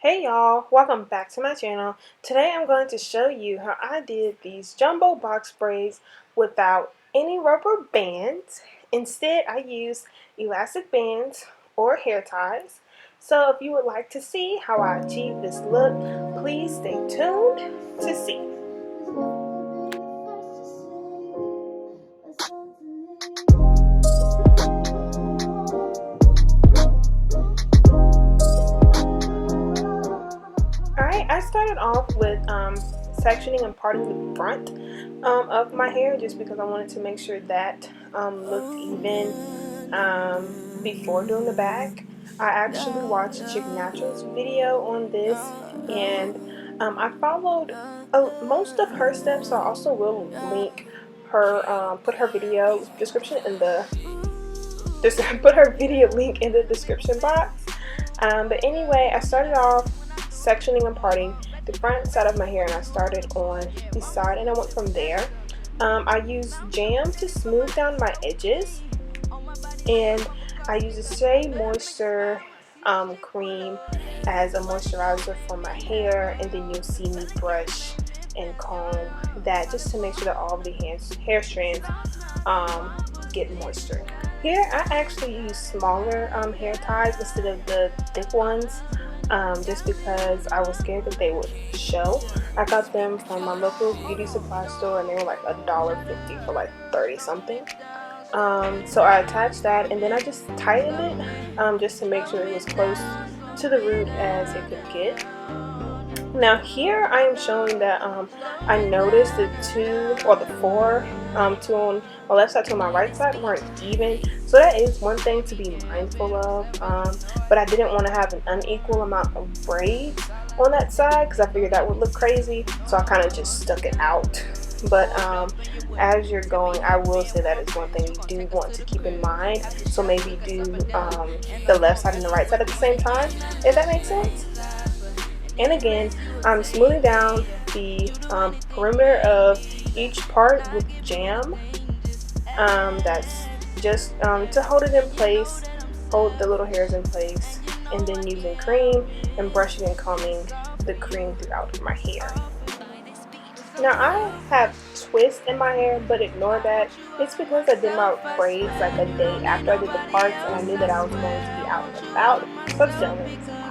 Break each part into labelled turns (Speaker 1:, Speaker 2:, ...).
Speaker 1: Hey y'all, welcome back to my channel. Today I'm going to show you how I did these jumbo box braids without any rubber bands. Instead, I used elastic bands or hair ties. So if you would like to see how I achieved this look, please stay tuned to see. Alright, I started off with sectioning and parting the front of my hair just because I wanted to make sure that looked even before doing the back. I actually watched TheChicNatural's video on this, and I followed most of her steps, so I also will link her, put her video description in the put her video link in the description box. But anyway, I started off sectioning and parting the front side of my hair, and I started on the side and I went from there. I used jam to smooth down my edges, and I use a Shea Moisture cream as a moisturizer for my hair, and then you'll see me brush and comb that just to make sure that all of the hair strands get moisture. Here I actually use smaller hair ties instead of the thick ones, just because I was scared that they would show. I got them from my local beauty supply store, and they were like $1.50 for like 30 something. So I attached that, and then I just tightened it just to make sure it was close to the root as it could get. Now here I am showing that I noticed the four, two on my left side, two on my right side weren't even. So that is one thing to be mindful of. But I didn't want to have an unequal amount of braids on that side because I figured that would look crazy. So I kind of just stuck it out. But as you're going, I will say that is one thing you do want to keep in mind. So maybe do the left side and the right side at the same time, if that makes sense. And again, I'm smoothing down the perimeter of each part with jam. That's just to hold it in place, hold the little hairs in place, and then using cream and brushing and combing the cream throughout my hair. Now I have twists in my hair, but ignore that. It's because I did my braids like a day after I did the parts, and I knew that I was going to be out and about, so that's the only reason why.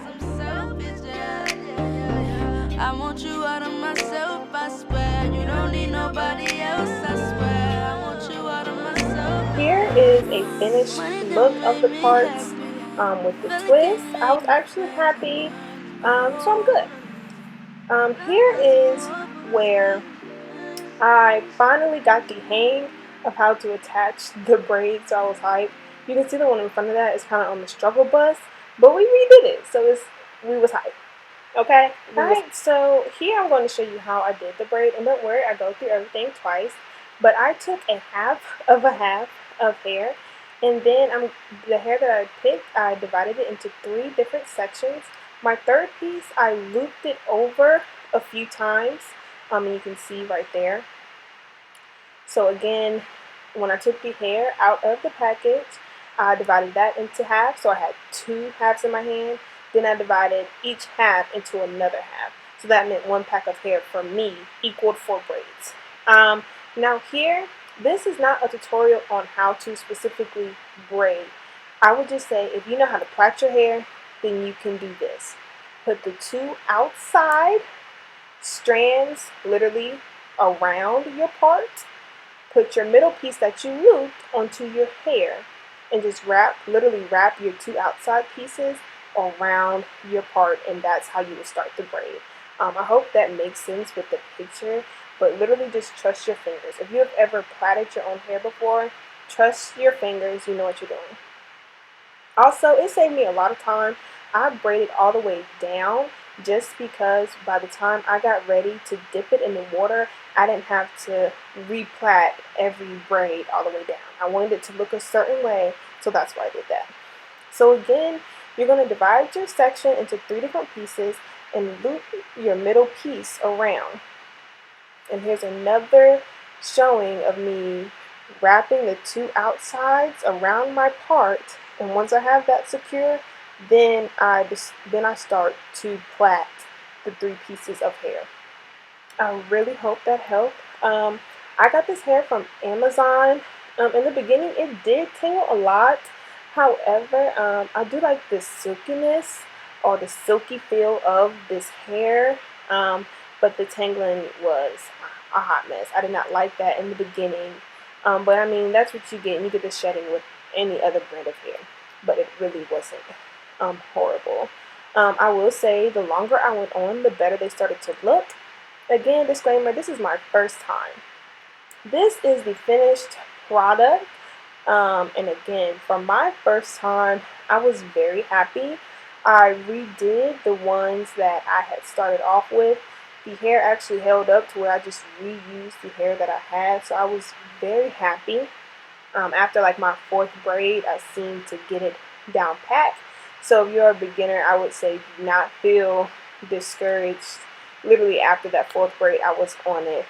Speaker 1: I want you out of myself, I swear. You don't need nobody else, I swear. I want you out of myself. Here is a finished look of the parts with the twist. I was actually happy, so I'm good. Here is where I finally got the hang of how to attach the braids, so I was hyped. You can see the one in front of that is kind of on the struggle bus, but we redid it, so we was hyped. Okay, alright, so here I'm going to show you how I did the braid, and don't worry, I go through everything twice, but I took a half of hair, and then the hair that I picked, I divided it into 3 different sections. My third piece, I looped it over a few times, and you can see right there. So again, when I took the hair out of the package, I divided that into half, so I had 2 halves in my hand. Then I divided each half into another half. So that meant 1 pack of hair for me equaled 4 braids. Now here, this is not a tutorial on how to specifically braid. I would just say if you know how to plait your hair, then you can do this. Put the 2 outside strands literally around your part. Put your middle piece that you looped onto your hair and just literally wrap your 2 outside pieces around your part, and that's how you will start the braid. I hope that makes sense with the picture, but literally just trust your fingers. If you have ever plaited your own hair before, trust your fingers, you know what you're doing. Also, it saved me a lot of time. I braided all the way down just because by the time I got ready to dip it in the water, I didn't have to replait every braid all the way down. I wanted it to look a certain way, so that's why I did that. So again, you're going to divide your section into 3 different pieces and loop your middle piece around. And here's another showing of me wrapping the 2 outsides around my part. And once I have that secure, then I start to plait the 3 pieces of hair. I really hope that helped. I got this hair from Amazon. In the beginning, it did tingle a lot. However, I do like the silkiness or the silky feel of this hair. But the tangling was a hot mess. I did not like that in the beginning. But I mean, that's what you get. And you get the shedding with any other brand of hair. But it really wasn't horrible. I will say the longer I went on, the better they started to look. Again, disclaimer, this is my first time. This is the finished product. And again, from my first time, I was very happy. I redid the ones that I had started off with. The hair actually held up to where I just reused the hair that I had. So I was very happy. After like my 4th braid, I seemed to get it down pat. So if you're a beginner, I would say do not feel discouraged. Literally after that 4th braid, I was on it.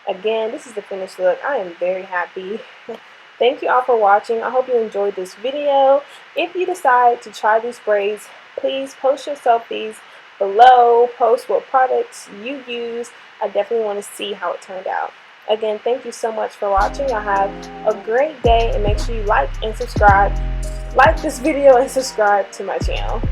Speaker 1: Again, this is the finished look. I am very happy. Thank you all for watching. I hope you enjoyed this video. If you decide to try these braids, please post your selfies below. Post what products you use. I definitely want to see how it turned out. Again, thank you so much for watching. Y'all have a great day, and make sure you like and subscribe. Like this video and subscribe to my channel.